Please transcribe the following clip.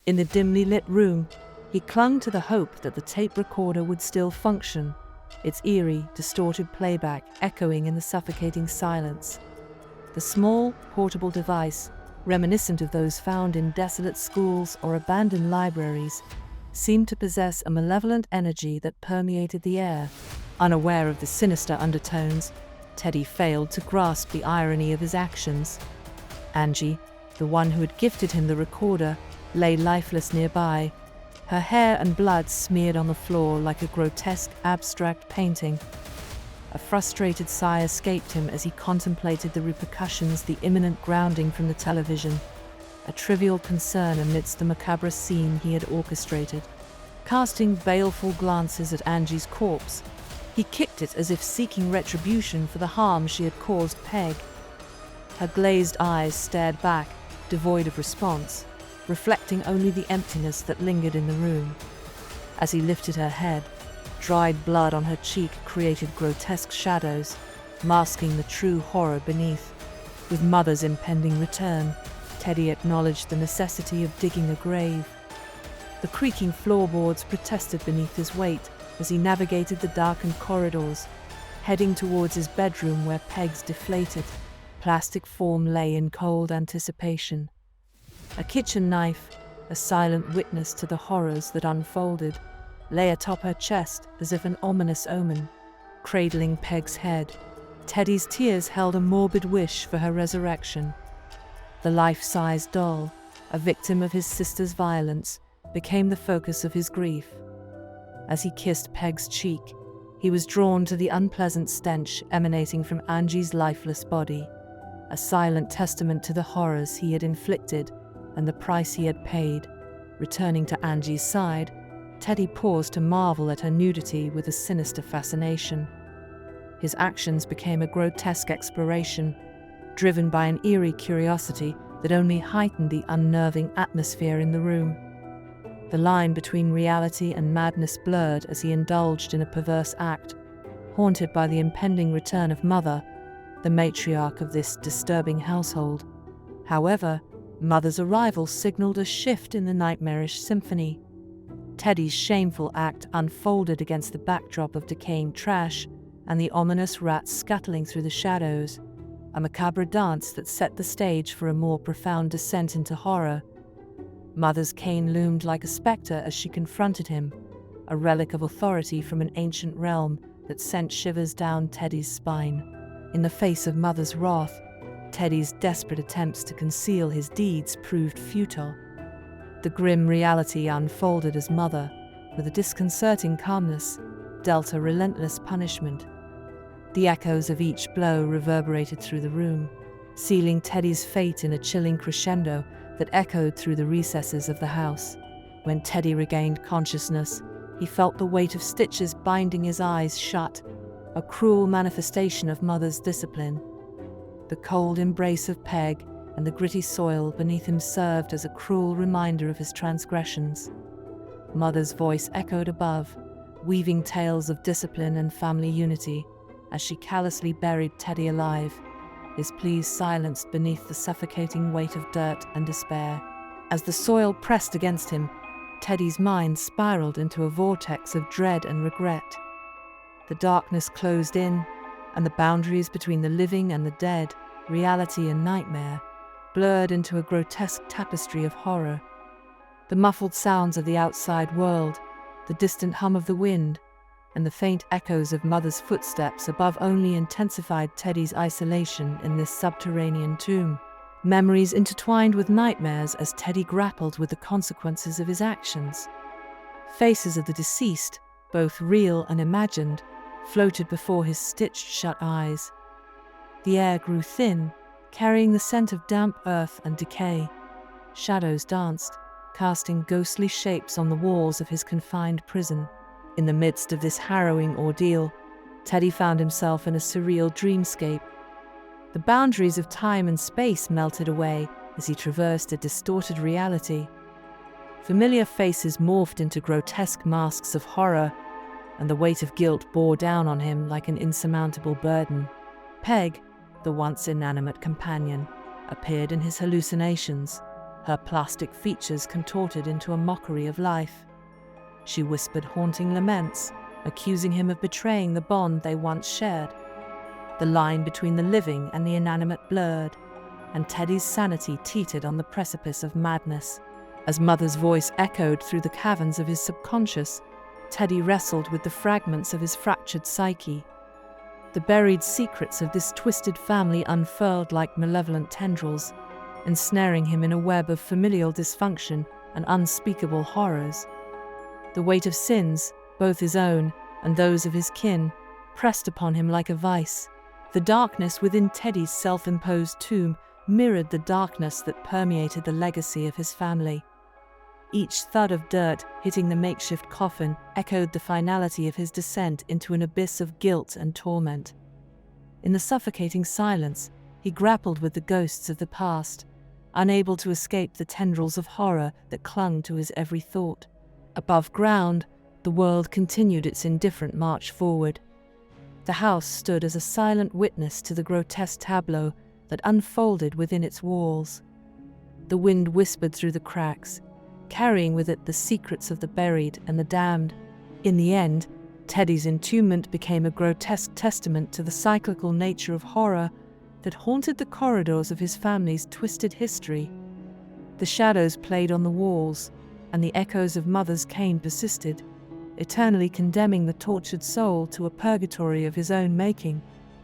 In the dimly lit room, he clung to the hope that the tape recorder would still function, its eerie, distorted playback echoing in the suffocating silence. The small, portable device, reminiscent of those found in desolate schools or abandoned libraries, seemed to possess a malevolent energy that permeated the air. Unaware of the sinister undertones, Teddy failed to grasp the irony of his actions. Angie, the one who had gifted him the recorder, lay lifeless nearby, her hair and blood smeared on the floor like a grotesque, abstract painting. A frustrated sigh escaped him as he contemplated the repercussions, the imminent grounding from the television, a trivial concern amidst the macabre scene he had orchestrated. Casting baleful glances at Angie's corpse, he kicked it as if seeking retribution for the harm she had caused Peg. Her glazed eyes stared back, devoid of response, reflecting only the emptiness that lingered in the room. As he lifted her head, dried blood on her cheek created grotesque shadows, masking the true horror beneath. With Mother's impending return, Teddy acknowledged the necessity of digging a grave. The creaking floorboards protested beneath his weight as he navigated the darkened corridors, heading towards his bedroom where Peg's deflated, plastic form lay in cold anticipation. A kitchen knife, a silent witness to the horrors that unfolded, lay atop her chest as if an ominous omen, cradling Peg's head. Teddy's tears held a morbid wish for her resurrection. The life-size doll, a victim of his sister's violence, became the focus of his grief. As he kissed Peg's cheek, he was drawn to the unpleasant stench emanating from Angie's lifeless body, a silent testament to the horrors he had inflicted and the price he had paid. Returning to Angie's side, Teddy paused to marvel at her nudity with a sinister fascination. His actions became a grotesque exploration, driven by an eerie curiosity that only heightened the unnerving atmosphere in the room. The line between reality and madness blurred as he indulged in a perverse act, haunted by the impending return of Mother, the matriarch of this disturbing household. However, Mother's arrival signaled a shift in the nightmarish symphony. Teddy's shameful act unfolded against the backdrop of decaying trash and the ominous rats scuttling through the shadows, a macabre dance that set the stage for a more profound descent into horror. Mother's cane loomed like a spectre as she confronted him, a relic of authority from an ancient realm that sent shivers down Teddy's spine. In the face of Mother's wrath, Teddy's desperate attempts to conceal his deeds proved futile. The grim reality unfolded as Mother, with a disconcerting calmness, dealt a relentless punishment. The echoes of each blow reverberated through the room, sealing Teddy's fate in a chilling crescendo that echoed through the recesses of the house. When Teddy regained consciousness, he felt the weight of stitches binding his eyes shut, a cruel manifestation of Mother's discipline. The cold embrace of Peg and the gritty soil beneath him served as a cruel reminder of his transgressions. Mother's voice echoed above, weaving tales of discipline and family unity, as she callously buried Teddy alive, his pleas silenced beneath the suffocating weight of dirt and despair. As the soil pressed against him, Teddy's mind spiraled into a vortex of dread and regret. The darkness closed in, and the boundaries between the living and the dead, reality and nightmare, blurred into a grotesque tapestry of horror. The muffled sounds of the outside world, the distant hum of the wind, and the faint echoes of Mother's footsteps above only intensified Teddy's isolation in this subterranean tomb. Memories intertwined with nightmares as Teddy grappled with the consequences of his actions. Faces of the deceased, both real and imagined, floated before his stitched-shut eyes. The air grew thin, carrying the scent of damp earth and decay. Shadows danced, casting ghostly shapes on the walls of his confined prison. In the midst of this harrowing ordeal, Teddy found himself in a surreal dreamscape. The boundaries of time and space melted away as he traversed a distorted reality. Familiar faces morphed into grotesque masks of horror, and the weight of guilt bore down on him like an insurmountable burden. Peg, the once inanimate companion, appeared in his hallucinations, her plastic features contorted into a mockery of life. She whispered haunting laments, accusing him of betraying the bond they once shared. The line between the living and the inanimate blurred, and Teddy's sanity teetered on the precipice of madness. As Mother's voice echoed through the caverns of his subconscious, Teddy wrestled with the fragments of his fractured psyche. The buried secrets of this twisted family unfurled like malevolent tendrils, ensnaring him in a web of familial dysfunction and unspeakable horrors. The weight of sins, both his own and those of his kin, pressed upon him like a vice. The darkness within Teddy's self-imposed tomb mirrored the darkness that permeated the legacy of his family. Each thud of dirt hitting the makeshift coffin echoed the finality of his descent into an abyss of guilt and torment. In the suffocating silence, he grappled with the ghosts of the past, unable to escape the tendrils of horror that clung to his every thought. Above ground, the world continued its indifferent march forward. The house stood as a silent witness to the grotesque tableau that unfolded within its walls. The wind whispered through the cracks, carrying with it the secrets of the buried and the damned. In the end, Teddy's entombment became a grotesque testament to the cyclical nature of horror that haunted the corridors of his family's twisted history. The shadows played on the walls, and the echoes of Mother's cane persisted, eternally condemning the tortured soul to a purgatory of his own making.